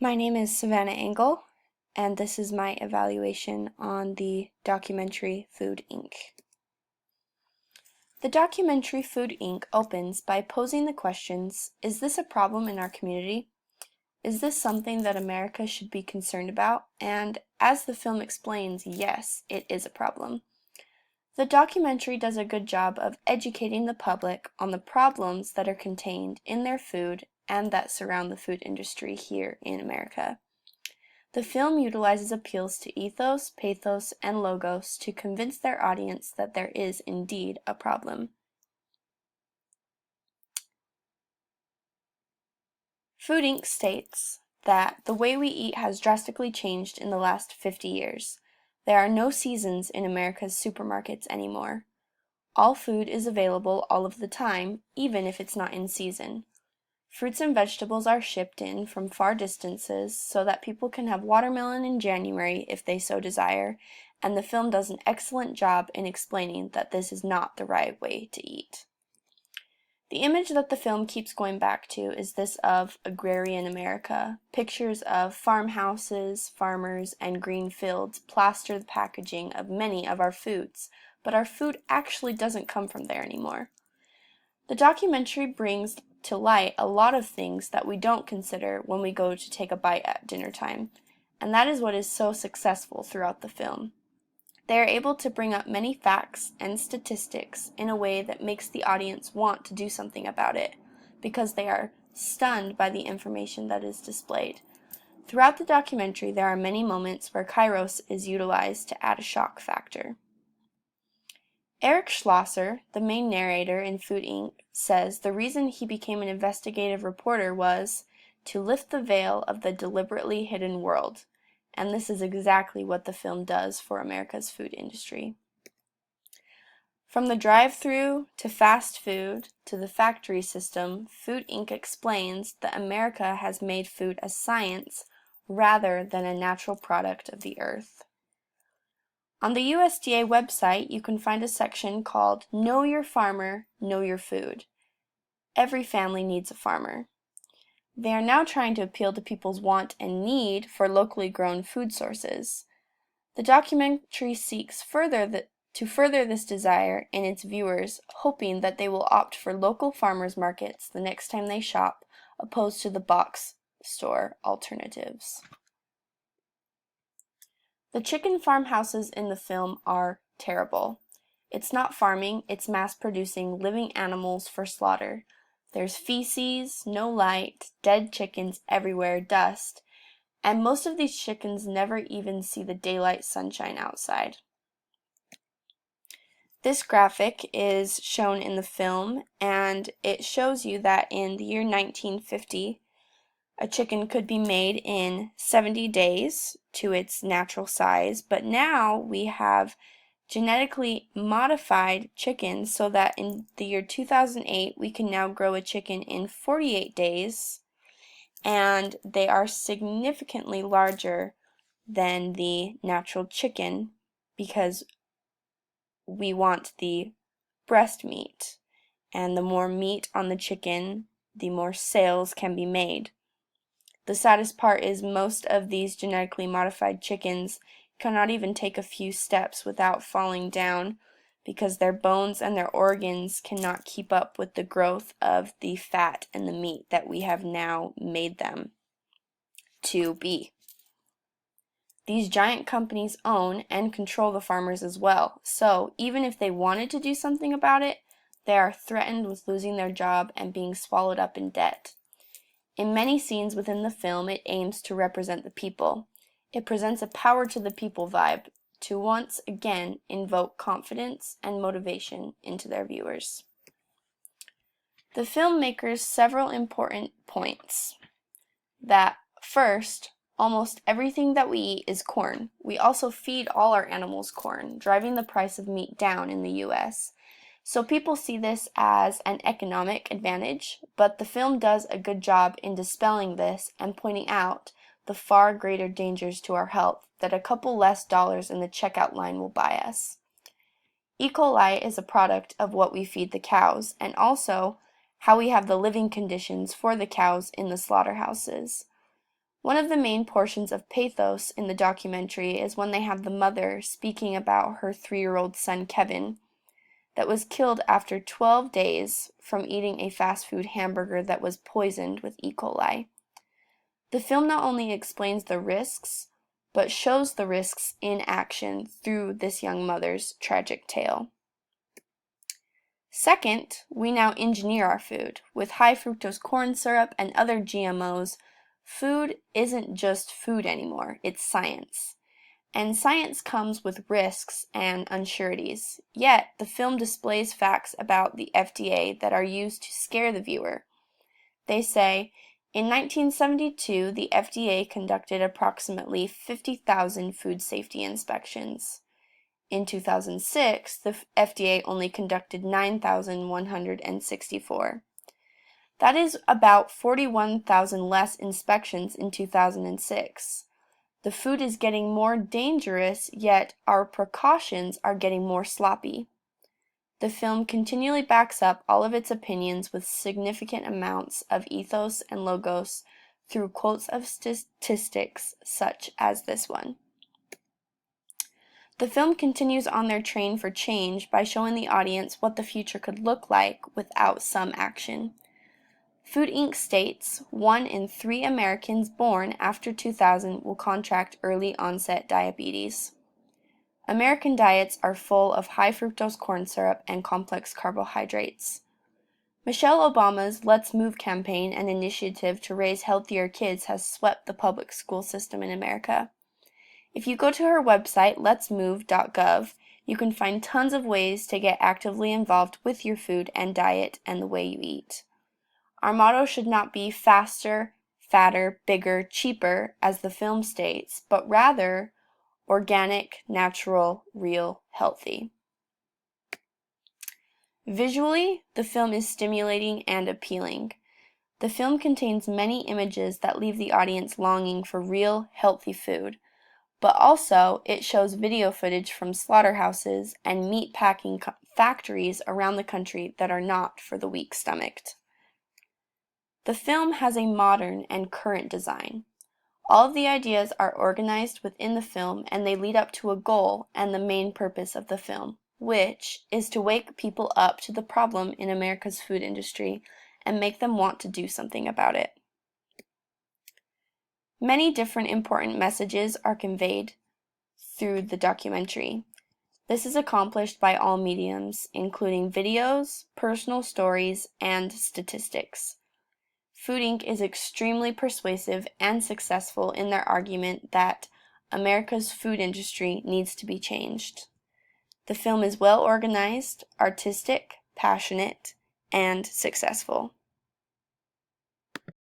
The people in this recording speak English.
My name is Savannah Engel, and this is my evaluation on the documentary Food Inc. The documentary Food Inc. opens by posing the questions, is this a problem in our community? Is this something that America should be concerned about? And as the film explains, yes, it is a problem. The documentary does a good job of educating the public on the problems that are contained in their food and that surround the food industry here in America. The film utilizes appeals to ethos, pathos, and logos to convince their audience that there is indeed a problem. Food Inc. states that the way we eat has drastically changed in the last 50 years. There are no seasons in America's supermarkets anymore. All food is available all of the time, even if it's not in season. Fruits and vegetables are shipped in from far distances so that people can have watermelon in January if they so desire, and the film does an excellent job in explaining that this is not the right way to eat. The image that the film keeps going back to is this of agrarian America. Pictures of farmhouses, farmers, and green fields plaster the packaging of many of our foods, but our food actually doesn't come from there anymore. The documentary brings to light a lot of things that we don't consider when we go to take a bite at dinner time, and that is what is so successful throughout the film. They are able to bring up many facts and statistics in a way that makes the audience want to do something about it, because they are stunned by the information that is displayed. Throughout the documentary, there are many moments where Kairos is utilized to add a shock factor. Eric Schlosser, the main narrator in Food Inc., says the reason he became an investigative reporter was to lift the veil of the deliberately hidden world, and this is exactly what the film does for America's food industry. From the drive-through to fast food to the factory system, Food Inc. explains that America has made food a science rather than a natural product of the earth. On the USDA website, you can find a section called Know Your Farmer, Know Your Food. Every family needs a farmer. They are now trying to appeal to people's want and need for locally grown food sources. The documentary seeks to further this desire in its viewers, hoping that they will opt for local farmers markets the next time they shop, opposed to the box store alternatives. The chicken farmhouses in the film are terrible. It's not farming, it's mass-producing living animals for slaughter. There's feces, no light, dead chickens everywhere, dust, and most of these chickens never even see the daylight sunshine outside. This graphic is shown in the film, and it shows you that in the year 1950, a chicken could be made in 70 days to its natural size, but now we have genetically modified chickens so that in the year 2008 we can now grow a chicken in 48 days, and they are significantly larger than the natural chicken because we want the breast meat, and the more meat on the chicken, the more sales can be made. The saddest part is most of these genetically modified chickens cannot even take a few steps without falling down because their bones and their organs cannot keep up with the growth of the fat and the meat that we have now made them to be. These giant companies own and control the farmers as well, so even if they wanted to do something about it, they are threatened with losing their job and being swallowed up in debt. In many scenes within the film, it aims to represent the people. It presents a power to the people vibe to once again invoke confidence and motivation into their viewers. The film makes several important points. That first, almost everything that we eat is corn. We also feed all our animals corn, driving the price of meat down in the US. So people see this as an economic advantage, but the film does a good job in dispelling this and pointing out the far greater dangers to our health that a couple less dollars in the checkout line will buy us. E. coli is a product of what we feed the cows, and also how we have the living conditions for the cows in the slaughterhouses. One of the main portions of pathos in the documentary is when they have the mother speaking about her 3-year-old son Kevin that was killed after 12 days from eating a fast food hamburger that was poisoned with E. coli. The film not only explains the risks, but shows the risks in action through this young mother's tragic tale. Second, we now engineer our food. With high fructose corn syrup and other GMOs, food isn't just food anymore, it's science. And science comes with risks and unsureties. Yet, the film displays facts about the FDA that are used to scare the viewer. They say, in 1972, the FDA conducted approximately 50,000 food safety inspections. In 2006, the FDA only conducted 9,164. That is about 41,000 less inspections in 2006. The food is getting more dangerous, yet our precautions are getting more sloppy. The film continually backs up all of its opinions with significant amounts of ethos and logos through quotes of statistics such as this one. The film continues on their train for change by showing the audience what the future could look like without some action. Food Inc. states 1 in 3 Americans born after 2000 will contract early onset diabetes. American diets are full of high fructose corn syrup and complex carbohydrates. Michelle Obama's Let's Move campaign and initiative to raise healthier kids has swept the public school system in America. If you go to her website, letsmove.gov, you can find tons of ways to get actively involved with your food and diet and the way you eat. Our motto should not be faster, fatter, bigger, cheaper, as the film states, but rather organic, natural, real, healthy. Visually, the film is stimulating and appealing. The film contains many images that leave the audience longing for real, healthy food, but also it shows video footage from slaughterhouses and meat packing factories around the country that are not for the weak-stomached. The film has a modern and current design. All of the ideas are organized within the film and they lead up to a goal and the main purpose of the film, which is to wake people up to the problem in America's food industry and make them want to do something about it. Many different important messages are conveyed through the documentary. This is accomplished by all mediums, including videos, personal stories, and statistics. Food Inc. is extremely persuasive and successful in their argument that America's food industry needs to be changed. The film is well organized, artistic, passionate, and successful.